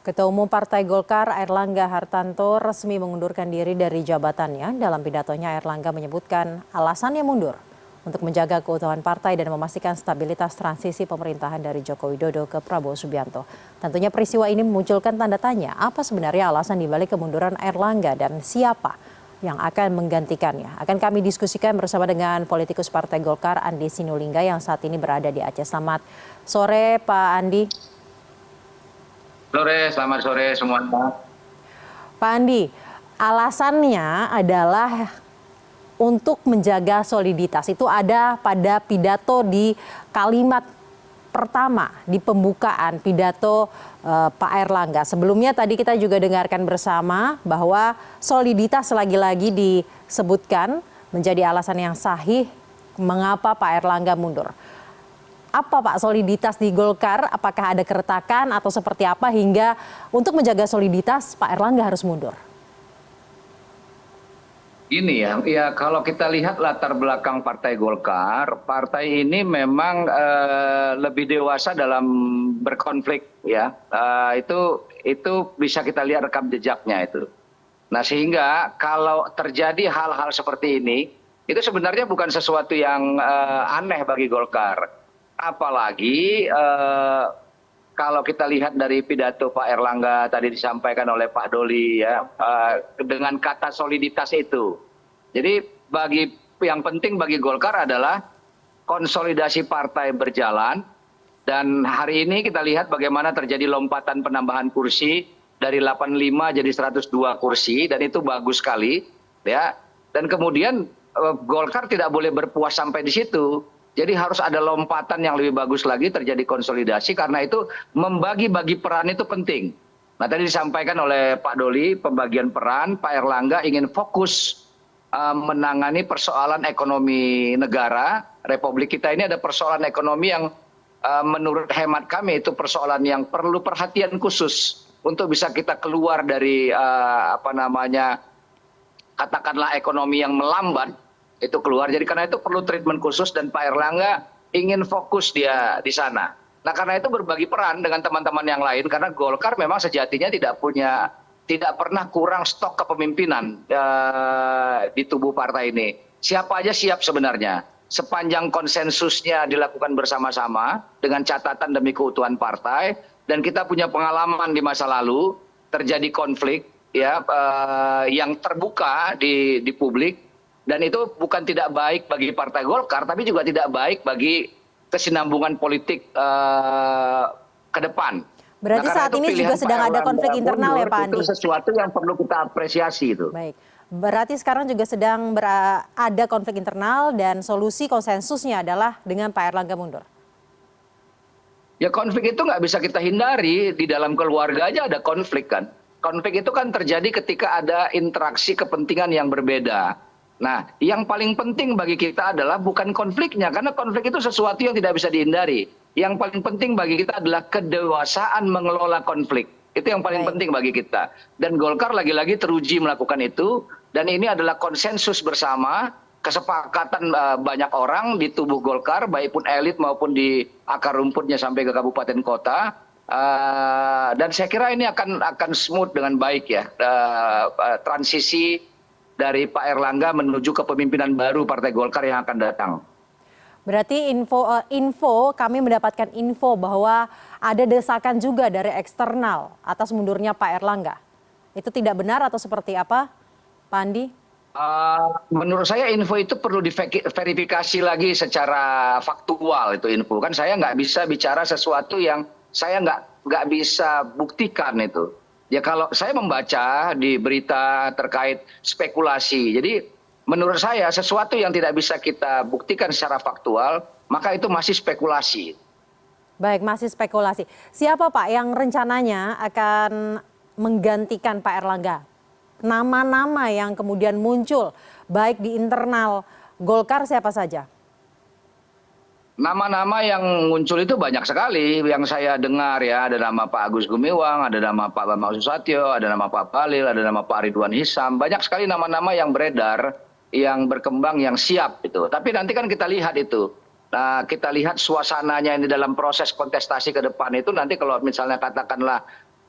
Ketua Umum Partai Golkar Airlangga Hartarto resmi mengundurkan diri dari jabatannya. Dalam pidatonya Airlangga menyebutkan alasannya mundur untuk menjaga keutuhan partai dan memastikan stabilitas transisi pemerintahan dari Joko Widodo ke Prabowo Subianto. Tentunya peristiwa ini memunculkan tanda tanya apa sebenarnya alasan dibalik kemunduran Airlangga dan siapa yang akan menggantikannya. Akan kami diskusikan bersama dengan politikus Partai Golkar Andi Sinulinga yang saat ini berada di Aceh. Selamat sore Pak Andi. Selamat sore semuanya. Pak Andi, alasannya adalah untuk menjaga soliditas. Itu ada pada pidato di kalimat pertama di pembukaan pidato Pak Airlangga. Sebelumnya tadi kita juga dengarkan bersama bahwa soliditas lagi-lagi disebutkan menjadi alasan yang sahih mengapa Pak Airlangga mundur. Apa Pak soliditas di Golkar? Apakah ada keretakan atau seperti apa hingga untuk menjaga soliditas Pak Airlangga harus mundur? Gini ya kalau kita lihat latar belakang Partai Golkar, partai ini memang lebih dewasa dalam berkonflik ya. Itu bisa kita lihat rekam jejaknya itu. Nah sehingga kalau terjadi hal-hal seperti ini, itu sebenarnya bukan sesuatu yang aneh bagi Golkar. Apalagi kalau kita lihat dari pidato Pak Airlangga tadi disampaikan oleh Pak Doli ya, dengan kata soliditas itu. Jadi yang penting bagi Golkar adalah konsolidasi partai berjalan, dan hari ini kita lihat bagaimana terjadi lompatan penambahan kursi dari 85 jadi 102 kursi, dan itu bagus sekali ya. Dan kemudian Golkar tidak boleh berpuas sampai di situ. Jadi harus ada lompatan yang lebih bagus lagi, terjadi konsolidasi, karena itu membagi-bagi peran itu penting. Nah tadi disampaikan oleh Pak Doli, pembagian peran, Pak Airlangga ingin fokus menangani persoalan ekonomi negara. Republik kita ini ada persoalan ekonomi yang menurut hemat kami itu persoalan yang perlu perhatian khusus untuk bisa kita keluar dari katakanlah ekonomi yang melambat. Itu keluar. Jadi karena itu perlu treatment khusus, dan Pak Airlangga ingin fokus dia di sana. Nah karena itu berbagi peran dengan teman-teman yang lain, karena Golkar memang sejatinya tidak pernah kurang stok kepemimpinan di tubuh partai ini. Siapa aja siap sebenarnya, sepanjang konsensusnya dilakukan bersama-sama dengan catatan demi keutuhan partai, dan kita punya pengalaman di masa lalu terjadi konflik ya yang terbuka di publik. Dan itu bukan tidak baik bagi Partai Golkar, tapi juga tidak baik bagi kesinambungan politik ke depan. Berarti saat ini juga sedang ada konflik internal ya Pak Andi? Itu sesuatu yang perlu kita apresiasi itu. Baik, berarti sekarang juga sedang ada konflik internal dan solusi konsensusnya adalah dengan Pak Airlangga mundur? Ya konflik itu nggak bisa kita hindari, di dalam keluarga aja ada konflik kan. Konflik itu kan terjadi ketika ada interaksi kepentingan yang berbeda. Nah, yang paling penting bagi kita adalah bukan konfliknya, karena konflik itu sesuatu yang tidak bisa dihindari. Yang paling penting bagi kita adalah kedewasaan mengelola konflik. Itu yang paling penting bagi kita. Dan Golkar lagi-lagi teruji melakukan itu, dan ini adalah konsensus bersama, kesepakatan banyak orang di tubuh Golkar, baik pun elit maupun di akar rumputnya sampai ke kabupaten kota. Dan saya kira ini akan smooth dengan baik ya, transisi dari Pak Airlangga menuju kepemimpinan baru Partai Golkar yang akan datang. Berarti kami mendapatkan info bahwa ada desakan juga dari eksternal atas mundurnya Pak Airlangga. Itu tidak benar atau seperti apa, Pak Andi? Menurut saya info itu perlu diverifikasi lagi secara faktual, itu info. Kan saya nggak bisa bicara sesuatu yang saya nggak bisa buktikan itu. Ya kalau saya membaca di berita terkait spekulasi, jadi menurut saya sesuatu yang tidak bisa kita buktikan secara faktual, maka itu masih spekulasi. Baik, masih spekulasi. Siapa Pak yang rencananya akan menggantikan Pak Airlangga? Nama-nama yang kemudian muncul, baik di internal Golkar siapa saja? Nama-nama yang muncul itu banyak sekali yang saya dengar ya. Ada nama Pak Agus Gumiwang, ada nama Pak Bambang Susatyo, ada nama Pak Bahlil, ada nama Pak Ridwan Hisam. Banyak sekali nama-nama yang beredar, yang berkembang, yang siap itu. Tapi nanti kan kita lihat itu. Nah, kita lihat suasananya ini dalam proses kontestasi ke depan itu, nanti kalau misalnya katakanlah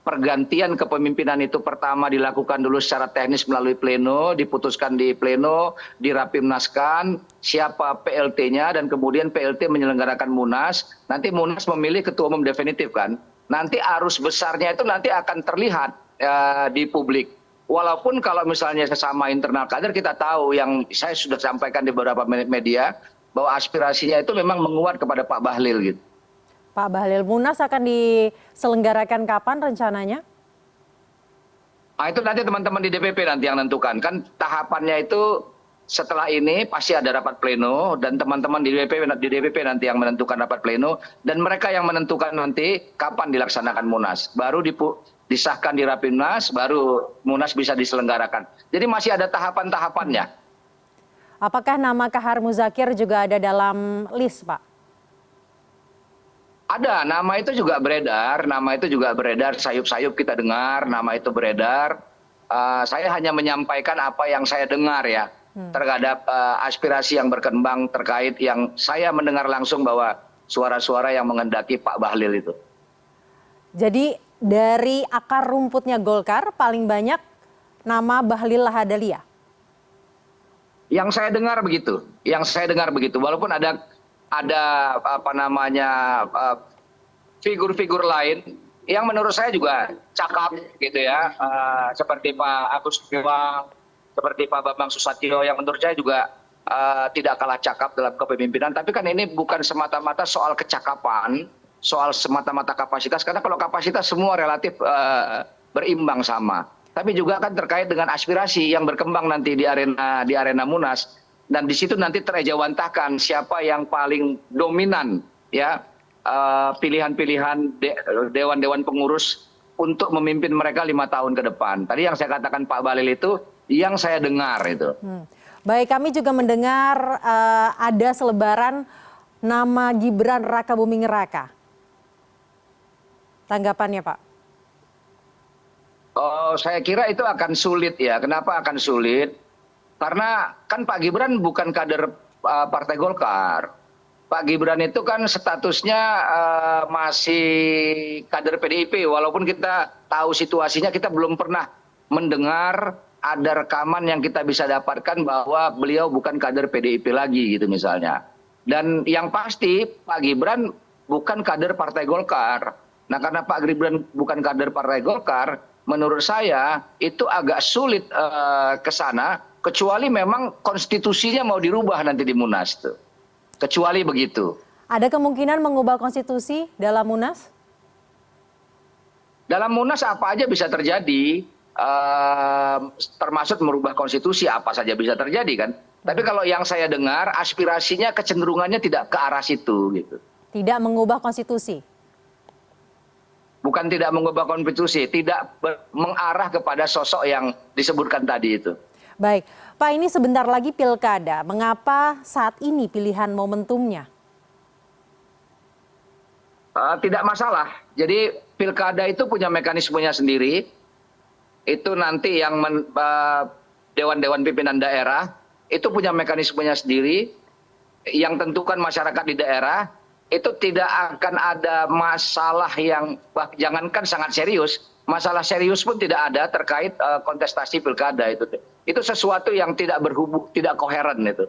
pergantian kepemimpinan itu pertama dilakukan dulu secara teknis melalui pleno, diputuskan di pleno, dirapimnaskan, siapa PLT-nya, dan kemudian PLT menyelenggarakan Munas. Nanti Munas memilih ketua umum definitif kan. Nanti arus besarnya itu nanti akan terlihat di publik. Walaupun kalau misalnya sesama internal kader kita tahu yang saya sudah sampaikan di beberapa media bahwa aspirasinya itu memang menguat kepada Pak Bahlil gitu. Pak Bahlil, Munas akan diselenggarakan kapan rencananya? Nah itu nanti teman-teman di DPP nanti yang menentukan. Kan tahapannya itu setelah ini pasti ada rapat pleno dan teman-teman di DPP nanti yang menentukan rapat pleno dan mereka yang menentukan nanti kapan dilaksanakan Munas. Baru disahkan di Rapimnas, baru Munas bisa diselenggarakan. Jadi masih ada tahapan-tahapannya. Apakah nama Kahar Muzakir juga ada dalam list, Pak? Ada, nama itu juga beredar, sayup-sayup kita dengar, nama itu beredar. Saya hanya menyampaikan apa yang saya dengar ya, terhadap aspirasi yang berkembang terkait yang saya mendengar langsung bahwa suara-suara yang menghendaki Pak Bahlil itu. Jadi dari akar rumputnya Golkar paling banyak nama Bahlil Lahadalia? Yang saya dengar begitu, walaupun ada apa namanya figur-figur lain yang menurut saya juga cakap gitu ya, seperti Pak Agus Gumiwang, seperti Pak Bambang Susatyo yang menurut saya juga tidak kalah cakap dalam kepemimpinan. Tapi kan ini bukan semata-mata soal kecakapan, soal semata-mata kapasitas, karena kalau kapasitas semua relatif berimbang sama. Tapi juga kan terkait dengan aspirasi yang berkembang nanti di arena Munas. Dan di situ nanti terejawantahkan siapa yang paling dominan ya pilihan-pilihan dewan-dewan pengurus untuk memimpin mereka 5 tahun ke depan. Tadi yang saya katakan Pak Bahlil itu yang saya dengar itu. Baik, kami juga mendengar ada selebaran nama Gibran Rakabuming Raka. Tanggapannya, Pak? Oh, saya kira itu akan sulit ya. Kenapa akan sulit? Karena kan Pak Gibran bukan kader Partai Golkar. Pak Gibran itu kan statusnya masih kader PDIP. Walaupun kita tahu situasinya, kita belum pernah mendengar ada rekaman yang kita bisa dapatkan bahwa beliau bukan kader PDIP lagi gitu misalnya. Dan yang pasti Pak Gibran bukan kader Partai Golkar. Nah karena Pak Gibran bukan kader Partai Golkar, menurut saya itu agak sulit ke sana. Kecuali memang konstitusinya mau dirubah nanti di Munas tuh. Kecuali begitu. Ada kemungkinan mengubah konstitusi dalam Munas? Dalam Munas apa aja bisa terjadi, termasuk merubah konstitusi apa saja bisa terjadi kan. Tapi kalau yang saya dengar aspirasinya kecenderungannya tidak ke arah situ gitu. Tidak mengubah konstitusi? Bukan tidak mengubah konstitusi, tidak mengarah kepada sosok yang disebutkan tadi itu. Baik, Pak, ini sebentar lagi pilkada. Mengapa saat ini pilihan momentumnya? Tidak masalah. Jadi pilkada itu punya mekanismenya sendiri. Itu nanti yang dewan-dewan pimpinan daerah itu punya mekanismenya sendiri. Yang tentukan masyarakat di daerah itu tidak akan ada masalah yang jangankan sangat serius. Masalah serius pun tidak ada terkait kontestasi pilkada itu. Itu sesuatu yang tidak berhubung, tidak koheren itu.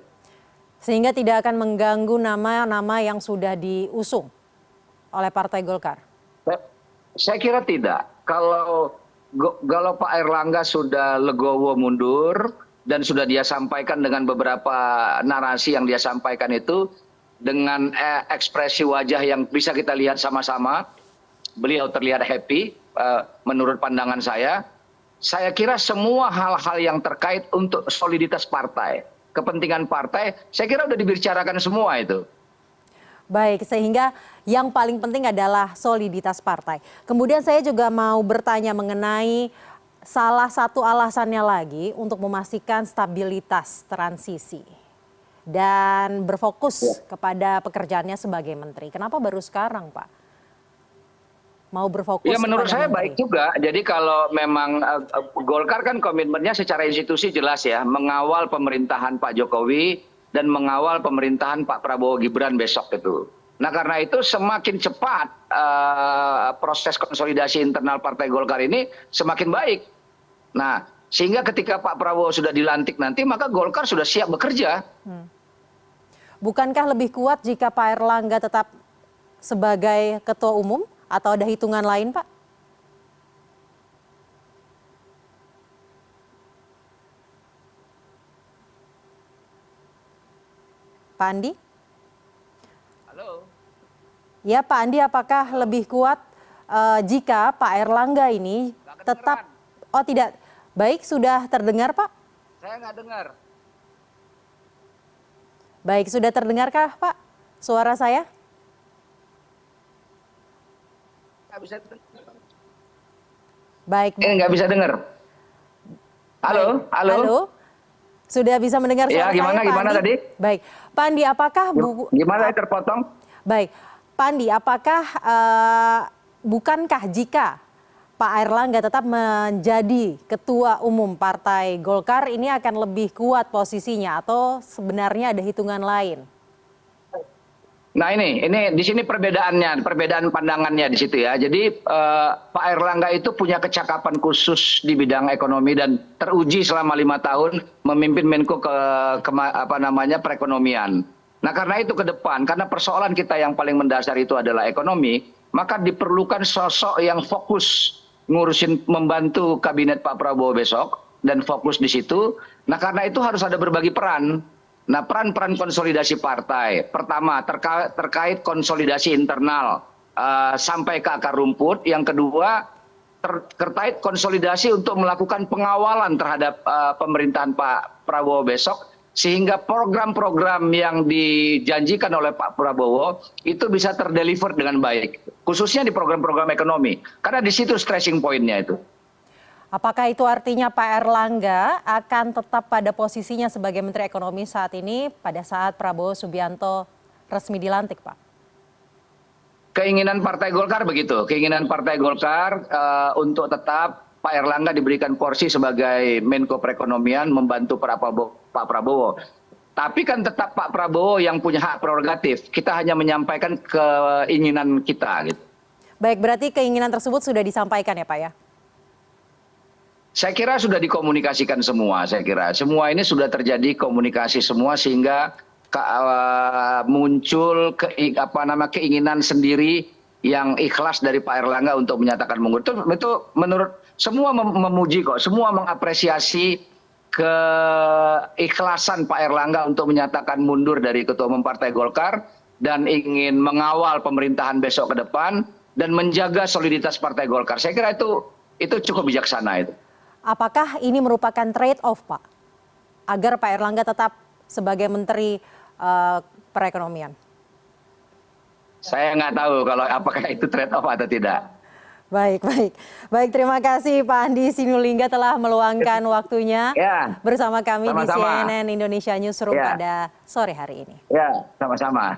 Sehingga tidak akan mengganggu nama-nama yang sudah diusung oleh Partai Golkar? Saya kira tidak. Kalau Pak Erlangga sudah legowo mundur dan sudah dia sampaikan dengan beberapa narasi yang dia sampaikan itu dengan ekspresi wajah yang bisa kita lihat sama-sama, beliau terlihat happy menurut pandangan saya kira semua hal-hal yang terkait untuk soliditas partai, kepentingan partai, saya kira sudah dibicarakan semua itu. Baik, sehingga yang paling penting adalah soliditas partai. Kemudian saya juga mau bertanya mengenai salah satu alasannya lagi untuk memastikan stabilitas transisi dan berfokus kepada pekerjaannya sebagai menteri. Kenapa baru sekarang, Pak? Mau berfokus ya menurut saya menteri. baik juga. Jadi kalau memang Golkar kan komitmennya secara institusi jelas ya, mengawal pemerintahan Pak Jokowi dan mengawal pemerintahan Pak Prabowo Gibran besok itu. Nah karena itu semakin cepat proses konsolidasi internal Partai Golkar ini semakin baik. Nah sehingga ketika Pak Prabowo sudah dilantik nanti maka Golkar sudah siap bekerja. Bukankah lebih kuat jika Pak Erlangga tetap sebagai ketua umum atau ada hitungan lain, Pak? Pak Andi? Halo. Ya Pak Andi, apakah lebih kuat jika Pak Erlangga ini tetap... Oh tidak, baik sudah terdengar Pak? Saya nggak dengar. Baik, sudah terdengarkah Pak suara saya? Nggak bisa dengar. Baik. Nggak bisa dengar. Halo, Baik. halo. Halo. Sudah bisa mendengar suara Ya, gimana, saya, Pak gimana Andi? tadi? Baik, Pak Andi, apakah Gimana terpotong? Baik, Pak Andi, apakah bukankah jika Pak Erlangga tetap menjadi ketua umum Partai Golkar ini akan lebih kuat posisinya atau sebenarnya ada hitungan lain? Nah ini di sini perbedaannya, perbedaan pandangannya di situ ya. Jadi Pak Erlangga itu punya kecakapan khusus di bidang ekonomi dan teruji selama 5 tahun memimpin Menko perekonomian. Nah karena itu ke depan, karena persoalan kita yang paling mendasar itu adalah ekonomi, maka diperlukan sosok yang fokus ngurusin membantu kabinet Pak Prabowo besok dan fokus di situ. Nah karena itu harus ada berbagi peran. Nah peran-peran konsolidasi partai, pertama terkait konsolidasi internal sampai ke akar rumput. Yang kedua terkait konsolidasi untuk melakukan pengawalan terhadap pemerintahan Pak Prabowo besok, sehingga program-program yang dijanjikan oleh Pak Prabowo itu bisa terdeliver dengan baik, khususnya di program-program ekonomi, karena di situ stressing point-nya itu. Apakah itu artinya Pak Erlangga akan tetap pada posisinya sebagai Menteri Ekonomi saat ini pada saat Prabowo Subianto resmi dilantik, Pak? Keinginan Partai Golkar begitu, keinginan Partai Golkar untuk tetap Pak Erlangga diberikan porsi sebagai Menko Perekonomian membantu Pak Prabowo. Tapi kan tetap Pak Prabowo yang punya hak prerogatif. Kita hanya menyampaikan keinginan kita gitu. Baik, berarti keinginan tersebut sudah disampaikan ya Pak ya? Saya kira sudah dikomunikasikan semua, saya kira. Semua ini sudah terjadi komunikasi semua sehingga muncul keinginan sendiri yang ikhlas dari Pak Erlangga untuk menyatakan mundur. Itu menurut semua memuji kok, semua mengapresiasi keikhlasan Pak Erlangga untuk menyatakan mundur dari Ketua Umum Partai Golkar dan ingin mengawal pemerintahan besok ke depan dan menjaga soliditas Partai Golkar. Saya kira itu cukup bijaksana itu. Apakah ini merupakan trade off Pak, agar Pak Erlangga tetap sebagai Menteri Perekonomian? Saya nggak tahu kalau apakah itu trade off atau tidak. Baik. Terima kasih Pak Andi Sinulinga telah meluangkan waktunya bersama kami di CNN Indonesia Newsroom pada sore hari ini. Ya, sama-sama.